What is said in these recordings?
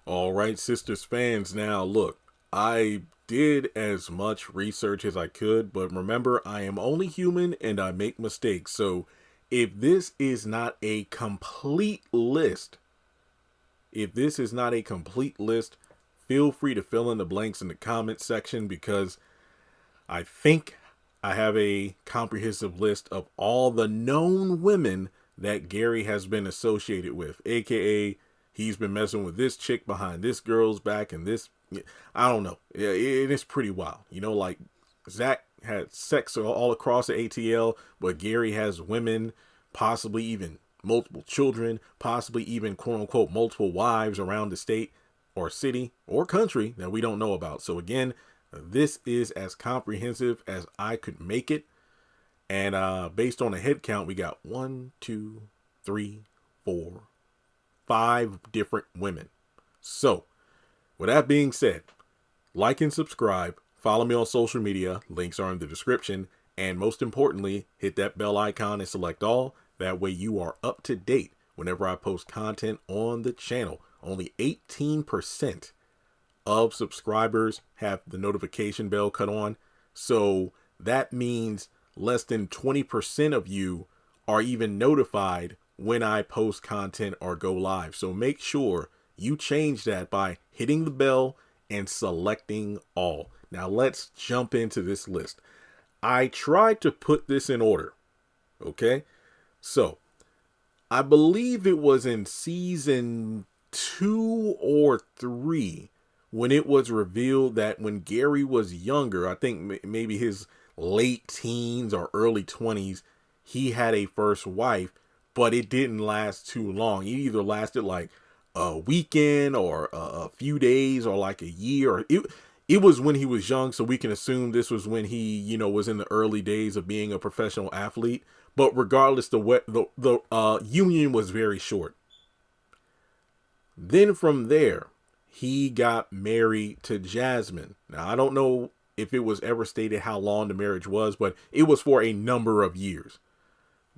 All right, Sisters fans. Now, look, I did as much research as I could, but remember, I am only human and I make mistakes. So, if this is not a complete list, if this is not a complete list, feel free to fill in the blanks in the comment section because I think I have a comprehensive list of all the known women that Gary has been associated with, aka he's been messing with this chick behind this girl's back and this. I don't know. It is pretty wild. Like Zach had sex all across the ATL, but Gary has women, possibly even multiple children, possibly even quote unquote multiple wives around the state or city or country that we don't know about. So again, this is as comprehensive as I could make it. And based on the head count, we got 1, 2, 3, 4, 5 different women. So, with that being said, like and subscribe, follow me on social media, links are in the description, and most importantly, hit that bell icon and select all. That way you are up to date whenever I post content on the channel. Only 18% of subscribers have the notification bell cut on. So that means less than 20% of you are even notified when I post content or go live. So make sure you change that by hitting the bell and selecting all. Now let's jump into this list. I tried to put this in order. Okay. So I believe it was in season 2 or 3 when it was revealed that when Gary was younger, I think maybe his late teens or early 20s, he had a first wife, but it didn't last too long. It either lasted like a weekend or a few days or like a year. It was when he was young, so we can assume this was when he, was in the early days of being a professional athlete. But regardless, the union was very short. Then from there, he got married to Jasmine. Now, I don't know if it was ever stated how long the marriage was, but it was for a number of years.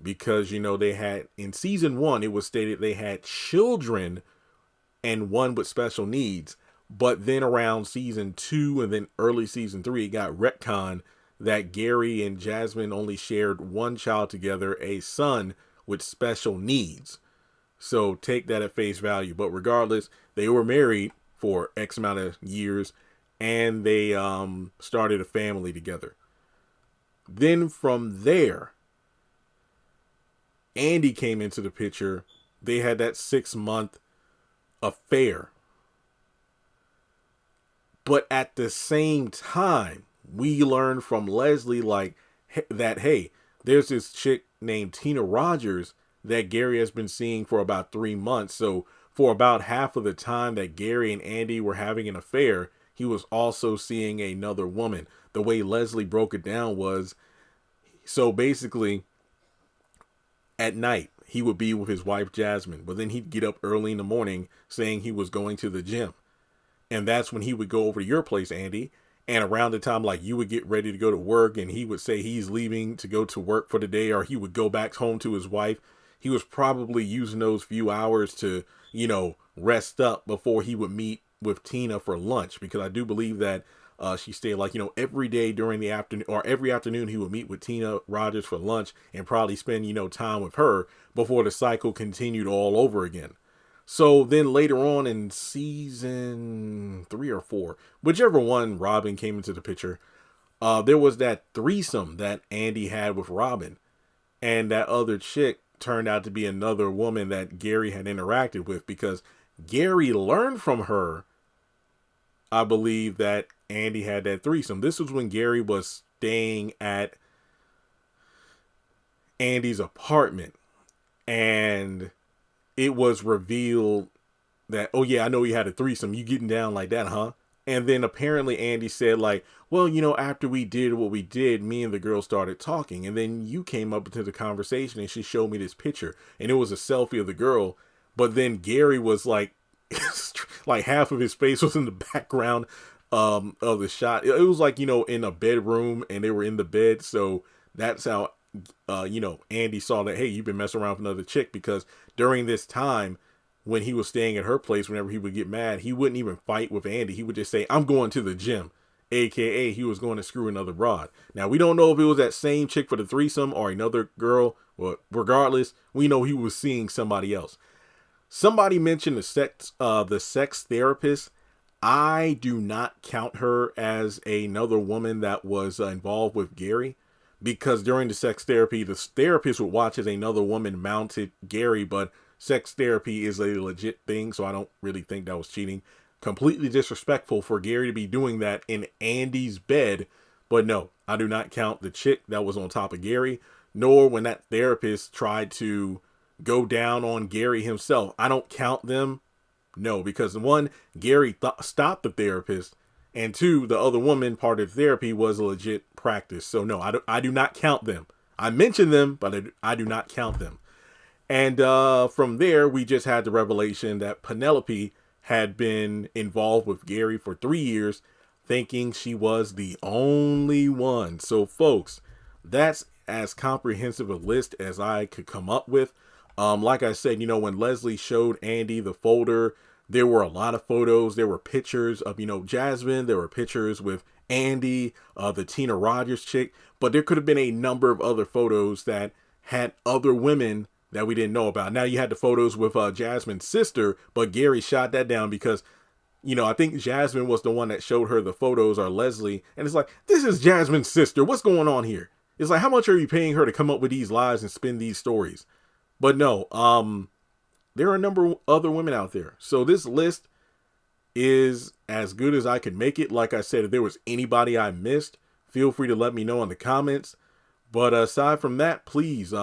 Because, they had, in season 1, it was stated they had children and one with special needs. But then around season 2 and then early season 3, it got retconned that Gary and Jasmine only shared one child together, a son with special needs. So take that at face value. But regardless, they were married for X amount of years and they started a family together. Then from there, Andy came into the picture. They had that 6-month affair. But at the same time, we learned from Leslie that, hey, there's this chick named Tina Rogers that Gary has been seeing for about 3 months. So for about half of the time that Gary and Andy were having an affair, he was also seeing another woman. The way Leslie broke it down was, so basically at night, he would be with his wife, Jasmine, but then he'd get up early in the morning saying he was going to the gym. And that's when he would go over to your place, Andy. And around the time, you would get ready to go to work and he would say he's leaving to go to work for the day, or he would go back home to his wife. He was probably using those few hours to, rest up before he would meet with Tina for lunch. Because I do believe that she stayed every day during the afternoon, or every afternoon he would meet with Tina Rogers for lunch and probably spend, time with her before the cycle continued all over again. So then later on in season 3 or 4, whichever one Robin came into the picture, there was that threesome that Andy had with Robin. And that other chick turned out to be another woman that Gary had interacted with, because Gary learned from her, I believe, that Andy had that threesome. This was when Gary was staying at Andy's apartment. And it was revealed that, oh yeah, I know you had a threesome. You getting down like that, huh? And then apparently Andy said well, after we did what we did, me and the girl started talking. And then you came up into the conversation and she showed me this picture. And it was a selfie of the girl. But then Gary was like half of his face was in the background of the shot. It was in a bedroom and they were in the bed. So that's how Andy saw that, hey, you've been messing around with another chick, because during this time, when he was staying at her place, whenever he would get mad, he wouldn't even fight with Andy. He would just say, I'm going to the gym. AKA he was going to screw another broad. Now, we don't know if it was that same chick for the threesome or another girl. Well, regardless, we know he was seeing somebody else. Somebody mentioned the sex therapist. I do not count her as another woman that was involved with Gary, because during the sex therapy, the therapist would watch as another woman mounted Gary, but sex therapy is a legit thing, so I don't really think that was cheating. Completely disrespectful for Gary to be doing that in Andy's bed, but no, I do not count the chick that was on top of Gary, nor when that therapist tried to go down on Gary himself. I don't count them. No, because one, Gary stopped the therapist, and two, the other woman part of the therapy was a legit practice. So no, I do not count them. I mention them, but I do not count them. And from there, we just had the revelation that Penelope had been involved with Gary for 3 years, thinking she was the only one. So folks, that's as comprehensive a list as I could come up with. Like I said, when Leslie showed Andy the folder, there were a lot of photos. There were pictures of, Jasmine. There were pictures with Andy, the Tina Rogers chick. But there could have been a number of other photos that had other women that we didn't know about. Now you had the photos with Jasmine's sister, but Gary shot that down because, I think Jasmine was the one that showed her the photos, or Leslie. And it's like, this is Jasmine's sister. What's going on here? It's like, how much are you paying her to come up with these lies and spin these stories? But no, there are a number of other women out there. So this list is as good as I could make it. Like I said, if there was anybody I missed, feel free to let me know in the comments. But aside from that, please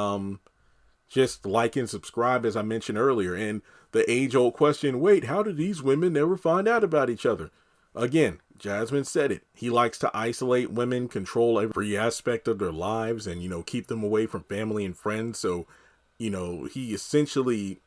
just like and subscribe, as I mentioned earlier. And the age-old question, wait, how do these women never find out about each other? Again, Jasmine said it. He likes to isolate women, control every aspect of their lives, and, keep them away from family and friends. So, he essentially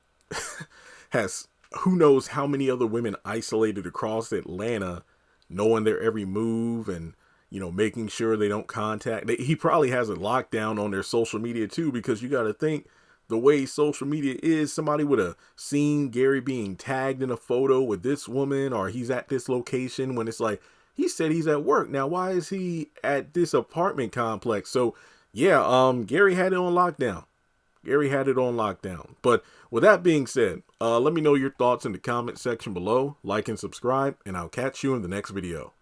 has who knows how many other women isolated across Atlanta, knowing their every move and, making sure they don't contact. He probably has a lockdown on their social media too, because you got to think the way social media is, somebody would have seen Gary being tagged in a photo with this woman, or he's at this location when it's like, he said he's at work. Now, why is he at this apartment complex? So yeah, Gary had it on lockdown. Gary had it on lockdown. But with that being said, let me know your thoughts in the comment section below. Like and subscribe, and I'll catch you in the next video.